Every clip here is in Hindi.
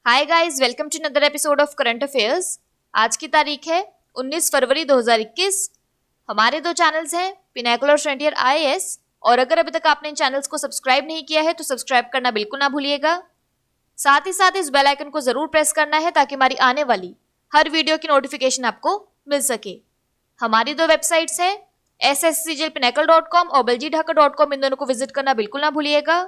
Hi guys, welcome to another episode of current affairs. आज की तारीख है 19 फरवरी 2021। हमारे दो चैनल्स हैं, पिनाकल और फ्रंटियर आईएएस, और अगर अभी तक आपने इन चैनल्स को सब्सक्राइब नहीं किया है तो सब्सक्राइब करना बिल्कुल ना भूलिएगा। साथ ही साथ इस बेल आइकन को जरूर प्रेस करना है ताकि हमारी आने वाली हर वीडियो की नोटिफिकेशन आपको मिल सके। हमारी दो वेबसाइट्स हैं, sscjlpinacle.com और beljidhaka.com। इन दोनों को विजिट करना बिल्कुल ना भूलिएगा।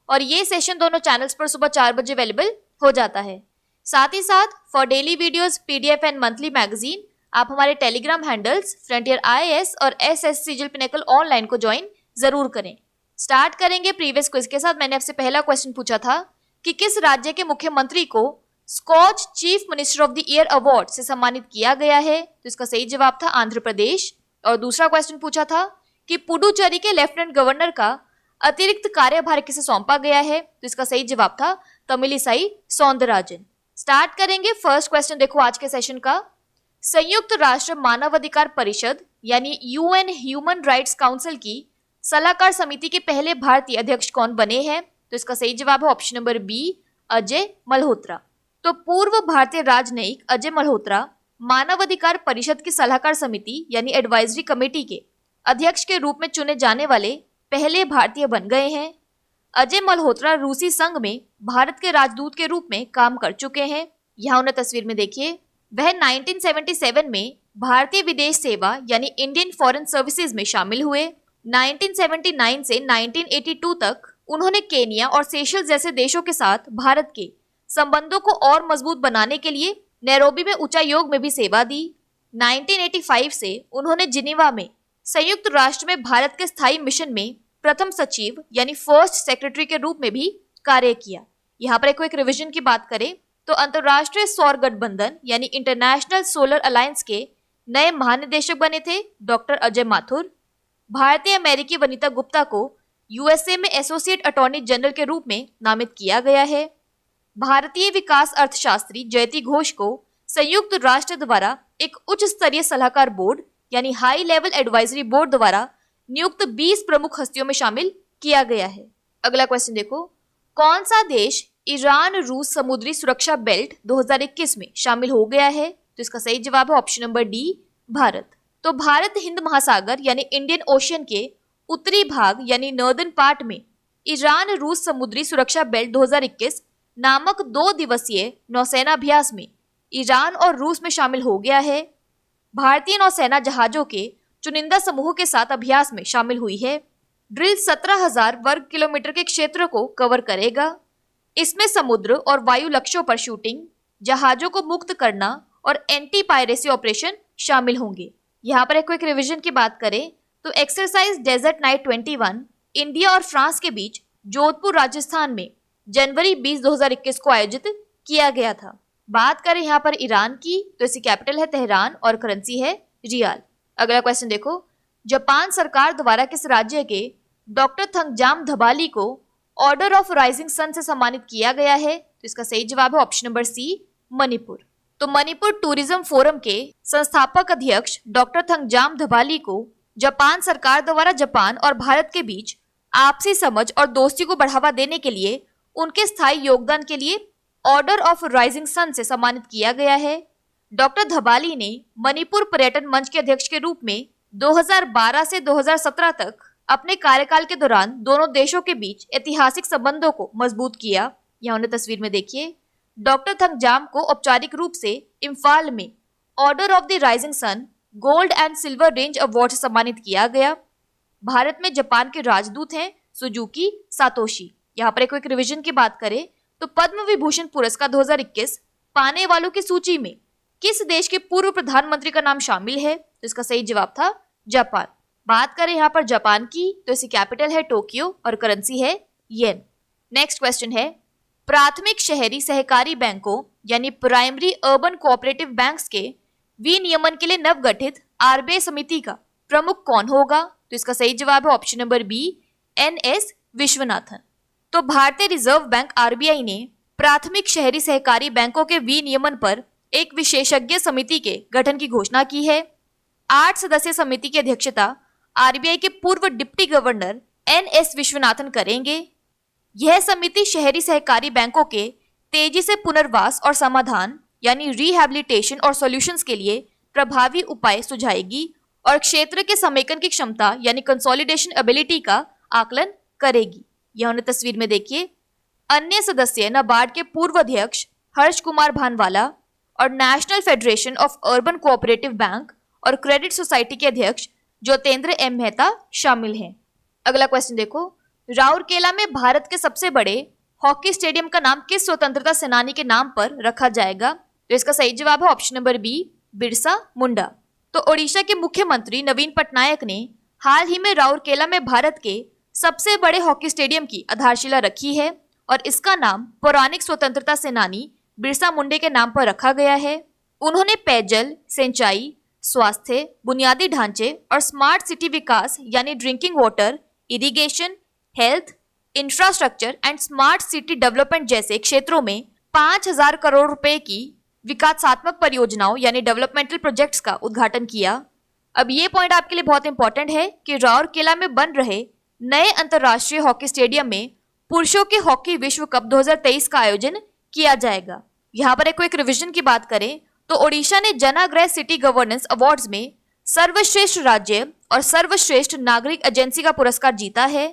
और ये सेशन दोनों चैनल्स पर सुबह 4 बजे अवेलेबल हो जाता है। साथ ही साथ for daily videos, PDF and monthly magazine आप हमारे टेलीग्राम हैंडल्स फ्रंटियर आईएएस और एसएससीजीएल पिनाकल ऑनलाइन को ज्वाइन जरूर करें। स्टार्ट करेंगे प्रीवियस क्विज के साथ। मैंने आपसे पहला क्वेश्चन पूछा था कि किस राज्य के मुख्यमंत्री को Skoch chief minister of the year award से सम्मानित किया गया है, तो इसका सही जवाब था आंध्र प्रदेश। और दूसरा क्वेश्चन पूछा था कि पुडुचेरी के लेफ्टिनेंट गवर्नर का अतिरिक्त कार्यभार किसे सौंपा गया है, तो इसका सही जवाब था तमिलिसाई सौंदरराजन। स्टार्ट करेंगे फर्स्ट क्वेश्चन। देखो आज के सेशन का, संयुक्त राष्ट्र मानवाधिकार परिषद यानी यूएन ह्यूमन राइट्स काउंसिल की सलाहकार समिति के पहले भारतीय अध्यक्ष कौन बने हैं, तो इसका सही जवाब है option number B, Ajay Malhotra. तो पूर्व भारतीय राजनयिक अजय मल्होत्रा मानवाधिकार परिषद की सलाहकार समिति यानी एडवाइजरी कमेटी के अध्यक्ष के रूप में चुने जाने वाले पहले भारतीय बन गए हैं। अजय मल्होत्रा रूसी संघ में भारत के राजदूत के रूप में काम कर चुके हैं। यहाँ उन्हें तस्वीर में देखिए। वह 1977 में भारतीय विदेश सेवा यानी इंडियन फॉरेन सर्विसेज में शामिल हुए। 1979 से 1982 तक उन्होंने केनिया और सेशल्स जैसे देशों के साथ भारत के संबंधों को और मजबूत बनाने के लिए नैरोबी में उच्चायोग में भी सेवा दी। 1985 से उन्होंने जिनेवा में संयुक्त राष्ट्र में भारत के स्थायी मिशन में प्रथम सचिव यानी फर्स्ट सेक्रेटरी के रूप में भी कार्य किया। यहाँ पर एक रिवीजन की बात करें तो अंतरराष्ट्रीय सौर गठबंधन यानी इंटरनेशनल सोलर अलायंस के नए महानिदेशक बने थे डॉक्टर अजय माथुर। भारतीय अमेरिकी वनिता गुप्ता को यूएसए में एसोसिएट अटॉर्नी जनरल के रूप में नामित किया गया है। भारतीय विकास अर्थशास्त्री जयति घोष को संयुक्त राष्ट्र द्वारा एक उच्च स्तरीय सलाहकार बोर्ड यानी हाई लेवल एडवाइजरी बोर्ड द्वारा नियुक्त 20 प्रमुख हस्तियों में शामिल किया गया है। अगला क्वेश्चन देखो, कौन सा देश ईरान रूस समुद्री सुरक्षा बेल्ट 2021 में शामिल हो गया है, तो इसका सही जवाब है ऑप्शन नंबर डी, भारत। तो भारत हिंद महासागर यानी इंडियन ओशियन के उत्तरी भाग यानी नॉर्दर्न पार्ट में ईरान रूस समुद्री सुरक्षा बेल्ट 2021 नामक 2 दिवसीय नौसेना अभ्यास में ईरान और रूस में शामिल हो गया है। भारतीय नौसेना जहाजों के चुनिंदा समूह के साथ अभ्यास में शामिल हुई है। ड्रिल 17,000 वर्ग किलोमीटर के क्षेत्र को कवर करेगा। इसमें समुद्र और वायु लक्ष्यों पर शूटिंग, जहाजों को मुक्त करना और एंटी पायरेसी ऑपरेशन शामिल होंगे। यहाँ पर एक रिवीजन की बात करें तो एक्सरसाइज डेजर्ट नाइट 21 इंडिया और फ्रांस के बीच जोधपुर राजस्थान में जनवरी 20, 2021 को आयोजित किया गया था। बात करें यहाँ पर ईरान की तो इसकी कैपिटल है तेहरान और करेंसी है रियाल। अगला क्वेश्चन देखो, जापान सरकार द्वारा किस राज्य के डॉक्टर थंगजाम धबाली को ऑर्डर ऑफ राइजिंग सन से सम्मानित किया गया है, तो इसका सही जवाब है ऑप्शन नंबर सी, मणिपुर। तो मणिपुर टूरिज्म फोरम के संस्थापक अध्यक्ष डॉक्टर थंगजाम धबाली को जापान सरकार द्वारा जापान और भारत के बीच आपसी समझ और दोस्ती को बढ़ावा देने के लिए उनके स्थायी योगदान के लिए ऑर्डर ऑफ राइजिंग सन से सम्मानित किया गया है। डॉक्टर धबाली ने मणिपुर पर्यटन मंच के अध्यक्ष के रूप में 2012 से 2017 तक अपने कार्यकाल के दौरान दोनों देशों के बीच ऐतिहासिक संबंधों को मजबूत किया। यहाँ उन्हें तस्वीर में देखिए। डॉक्टर थंगजाम को औपचारिक रूप से इम्फाल में order of the rising sun gold and silver range award से सम्मानित किया गया। भारत में जापान के राजदूत हैं सुजुकी सातोशी। यहाँ पर एक रिवीजन की बात करें तो पद्म विभूषण पुरस्कार 2021 पाने वालों की सूची में किस देश के पूर्व प्रधानमंत्री का नाम शामिल है, तो इसका सही जवाब था जापान। बात करें यहाँ पर जापान की तो इसकी कैपिटल है टोक्यो और करेंसी है येन। नेक्स्ट क्वेश्चन है, प्राथमिक शहरी सहकारी बैंकों यानी प्राइमरी अर्बन कोऑपरेटिव बैंक्स के विनियमन के लिए नवगठित आरबीआई समिति का प्रमुख कौन होगा, तो इसका सही जवाब है option number B, N S Viswanathan. तो भारतीय रिजर्व बैंक आरबीआई ने प्राथमिक शहरी सहकारी बैंकों के विनियमन पर एक विशेषज्ञ समिति के गठन की घोषणा की है। 8 सदस्यीय समिति की अध्यक्षता आरबीआई के पूर्व डिप्टी गवर्नर एनएस विश्वनाथन करेंगे। यह समिति शहरी सहकारी बैंकों के तेजी से पुनर्वास और समाधान यानी रिहैबिलिटेशन और सॉल्यूशंस के लिए प्रभावी उपाय सुझाएगी और क्षेत्र के समेकन की क्षमता यानी कंसोलिडेशन एबिलिटी का आकलन करेगी। यह उन्हें तस्वीर में देखिए। अन्य सदस्य नाबार्ड के पूर्व अध्यक्ष हर्ष कुमार भानवाला और national federation of urban cooperative bank और क्रेडिट सोसाइटी के अध्यक्ष ज्योतेंद्र एम मेहता शामिल हैं। अगला क्वेश्चन देखो, राउरकेला में भारत के सबसे बड़े हॉकी स्टेडियम का नाम किस स्वतंत्रता सेनानी के नाम पर रखा जाएगा? तो इसका सही जवाब है option number B, Birsa Munda. तो ओडिशा के मुख्यमंत्री नवीन पटनायक ने हाल ही में राउरकेला में भारत के सबसे बड़े हॉकी स्टेडियम की आधारशिला रखी है और इसका नाम पौराणिक स्वतंत्रता सेनानी बिरसा मुंडे के नाम पर रखा गया है। उन्होंने पेयजल, सिंचाई, स्वास्थ्य, बुनियादी ढांचे और स्मार्ट सिटी विकास यानी drinking water, irrigation, health, infrastructure and smart city development जैसे क्षेत्रों में 5,000 करोड़ रुपए की विकासात्मक परियोजनाओं यानी डेवलपमेंटल प्रोजेक्ट्स का उद्घाटन किया। अब ये पॉइंट आपके लिए बहुत इंपॉर्टेंट है कि राउरकेला में बन रहे नए अंतर्राष्ट्रीय हॉकी स्टेडियम में पुरुषों के हॉकी विश्व कप 2023 का आयोजन किया जाएगा। यहाँ पर एक रिविजन की बात करें तो ओडिशा ने जनाग्रह सिटी गवर्नेंस अवार्ड्स में सर्वश्रेष्ठ राज्य और सर्वश्रेष्ठ नागरिक एजेंसी का पुरस्कार जीता है।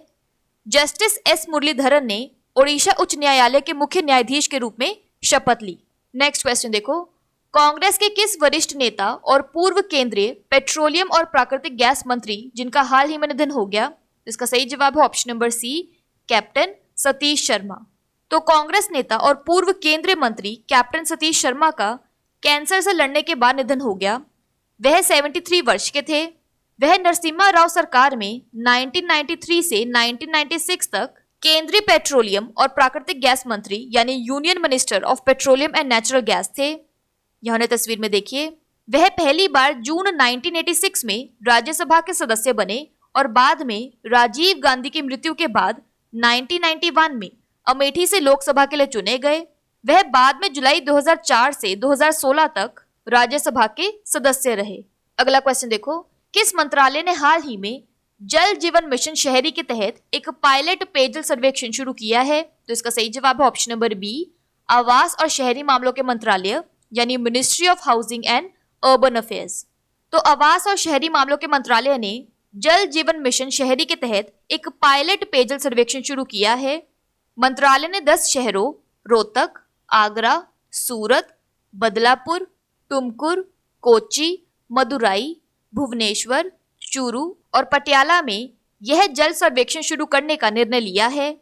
जस्टिस एस मुरलीधरन ने ओडिशा उच्च न्यायालय के मुख्य न्यायाधीश के रूप में शपथ ली। नेक्स्ट क्वेश्चन देखो, कांग्रेस के किस वरिष्ठ नेता और पूर्व केंद्रीय पेट्रोलियम और प्राकृतिक गैस मंत्री जिनका हाल ही में निधन हो गया? इसका सही जवाब है option number C, captain Satish Sharma. तो कांग्रेस नेता और पूर्व केंद्रीय मंत्री कैप्टन सतीश शर्मा का कैंसर से लड़ने के बाद निधन हो गया। वह 73 वर्ष के थे। वह नरसिम्हा राव सरकार में 1993 से 1996 तक केंद्रीय पेट्रोलियम और प्राकृतिक गैस मंत्री यानी union minister of petroleum and natural gas थे। यह उन्हें तस्वीर में देखिए। वह पहली बार जून 1986 में राज्यसभा के सदस्य बने और बाद में राजीव गांधी की मृत्यु के बाद 1991 में अमेठी से लोकसभा के लिए चुने गए। वह बाद में जुलाई 2004 से 2016 तक राज्यसभा के सदस्य रहे। अगला क्वेश्चन देखो, किस मंत्रालय ने हाल ही में जल जीवन मिशन शहरी के तहत एक पायलट पेयजल सर्वेक्षण शुरू किया है? तो इसका सही जवाब है ऑप्शन नंबर बी, आवास और शहरी मामलों के मंत्रालय यानी ministry of housing and urban affairs. तो आवास और शहरी मामलों के मंत्रालय ने जल जीवन मिशन शहरी के तहत एक पायलट पेयजल सर्वेक्षण शुरू किया है। मंत्रालय ने 10 शहरों रोहतक, आगरा, सूरत, बदलापुर, तुमकुर, कोच्चि, मदुराई, भुवनेश्वर, चूरू और पटियाला में यह जल सर्वेक्षण शुरू करने का निर्णय लिया है।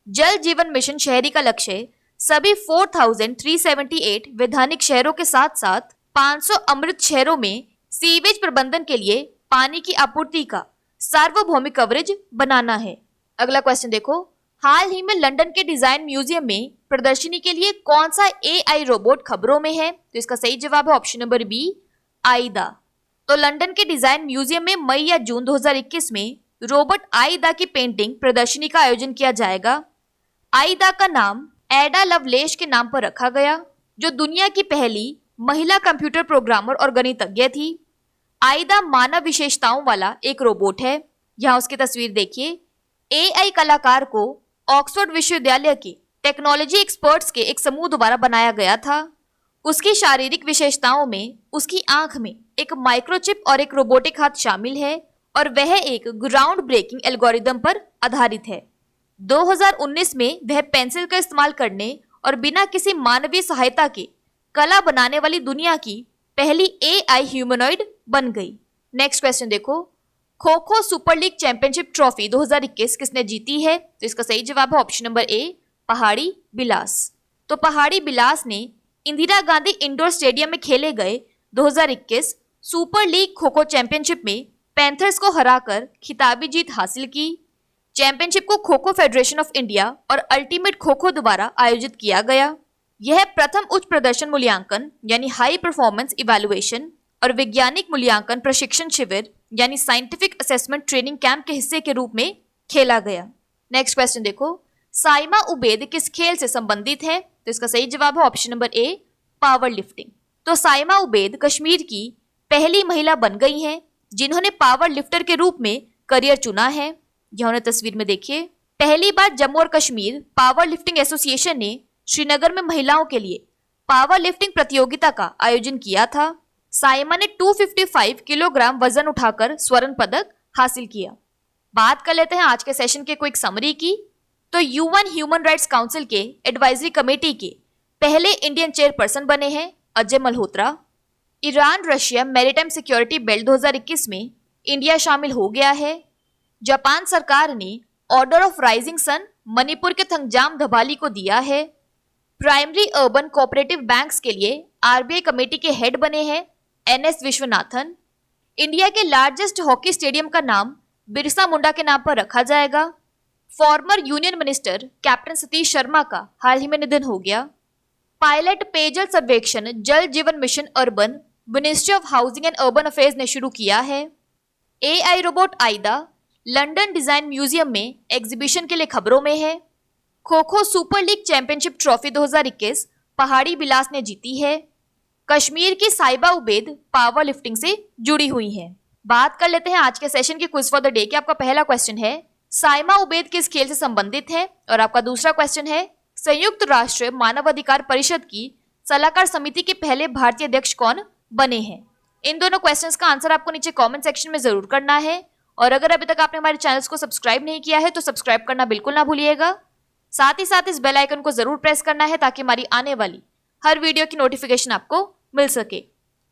जल जीवन मिशन शहरी का लक्ष्य सभी 4,378 वैधानिक शहरों के साथ साथ 500 अमृत शहरों में सीवेज प्रबंधन के लिए पानी की आपूर्ति का सार्वभौमिक कवरेज बनाना है। अगला क्वेश्चन देखो, हाल ही में लंदन के डिजाइन म्यूजियम में प्रदर्शनी के लिए कौन सा AI रोबोट खबरों में है? तो इसका सही जवाब है ऑप्शन नंबर बी, आइदा। तो लंदन के डिजाइन म्यूजियम में मई या जून 2021 में रोबोट आइदा की पेंटिंग प्रदर्शनी का आयोजन किया जाएगा। आइदा का नाम एडा लवलेश के नाम पर रखा गया, जो दुनिया की पहली महिला कंप्यूटर प्रोग्रामर और गणितज्ञ थी। आइदा मानव विशेषताओं वाला एक रोबोट है। यहाँ उसकी तस्वीर देखिए। AI कलाकार को ऑक्सफोर्ड विश्वविद्यालय के टेक्नोलॉजी एक्सपर्ट्स के एक समूह द्वारा बनाया गया था। उसकी शारीरिक विशेषताओं में उसकी आंख में एक माइक्रोचिप और एक रोबोटिक हाथ शामिल है और वह एक ग्राउंड ब्रेकिंग एल्गोरिदम पर आधारित है। 2019 में वह पेंसिल का इस्तेमाल करने और बिना किसी मानवीय सहायता के कला बनाने वाली दुनिया की पहली AI ह्यूमनॉइड बन गई। नेक्स्ट क्वेश्चन देखो, kho kho super league championship trophy 2021 किसने जीती है? तो इसका सही जवाब है ऑप्शन नंबर ए, पहाड़ी बिलास। तो पहाड़ी बिलास ने इंदिरा गांधी इंडोर स्टेडियम में खेले गए 2021 super league kho kho championship में पैंथर्स को हराकर खिताबी जीत हासिल की। चैंपियनशिप को kho kho federation of India और अल्टीमेट खो खो द्वारा आयोजित किया गया। यह प्रथम उच्च प्रदर्शन मूल्यांकन यानी हाई परफॉर्मेंस इवैल्यूएशन और वैज्ञानिक मूल्यांकन प्रशिक्षण शिविर यानी साइंटिफिक असेसमेंट ट्रेनिंग कैंप के हिस्से के रूप में खेला गया। नेक्स्ट क्वेश्चन देखो, साइमा उबेद किस खेल से संबंधित है? तो इसका सही जवाब है option number A, power lifting. तो साइमा उबेद कश्मीर की पहली महिला बन गई हैं जिन्होंने पावर लिफ्टर के रूप में करियर चुना है। यह उन्हें तस्वीर में देखिए। पहली बार जम्मू और कश्मीर पावर लिफ्टिंग एसोसिएशन ने श्रीनगर में महिलाओं के लिए पावर लिफ्टिंग प्रतियोगिता का आयोजन किया था। साइमा ने 255 किलोग्राम वजन उठाकर स्वर्ण पदक हासिल किया। बात कर लेते हैं आज के सेशन के क्विक समरी की। तो यूएन ह्यूमन राइट्स काउंसिल के एडवाइजरी कमेटी के पहले इंडियन चेयरपर्सन बने हैं Ajay Malhotra. Iran Russia maritime security belt 2021 में इंडिया शामिल हो गया है। जापान सरकार ने order of rising sun Manipur के थंगजाम धबाली को दिया है। प्राइमरी अर्बन कोऑपरेटिव बैंक्स के लिए आरबीआई कमेटी के हेड बने हैं एनएस विश्वनाथन। इंडिया के लार्जेस्ट हॉकी स्टेडियम का नाम बिरसा मुंडा के नाम पर रखा जाएगा। Former union minister captain Satish Sharma का हाल ही में निधन हो गया। पायलट पेयजल सर्वेक्षण Jal Jeevan mission urban ministry of housing and urban affairs ने शुरू किया है। AI robot Aida London design museum में एग्जीबिशन के लिए खबरों में है। Kho kho super league championship trophy 2021 पहाड़ी बिलास ने जीती है। कश्मीर की साइबा उबैद पावर लिफ्टिंग से जुड़ी हुई हैं। बात कर लेते हैं आज के सेशन के क्विज फॉर द डे के। आपका पहला क्वेश्चन है साइमा उबैद किस खेल से संबंधित है, और आपका दूसरा क्वेश्चन है संयुक्त राष्ट्र मानवाधिकार परिषद की सलाहकार समिति के पहले भारतीय अध्यक्ष कौन बने हैं। इन दोनों क्वेश्चंस का आंसर आपको नीचे कमेंट सेक्शन में जरूर करना है, और अगर अभी तक आपने हमारे चैनल्स को सब्सक्राइब नहीं किया है तो सब्सक्राइब करना बिल्कुल ना भूलिएगा। साथ ही साथ इस बेल आइकन को जरूर प्रेस करना है ताकि हमारी आने वाली हर वीडियो की नोटिफिकेशन आपको मिल सके।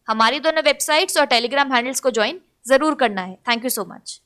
हमारी दोनों वेबसाइट्स और टेलीग्राम हैंडल्स को ज्वाइन जरूर करना है। Thank you so much.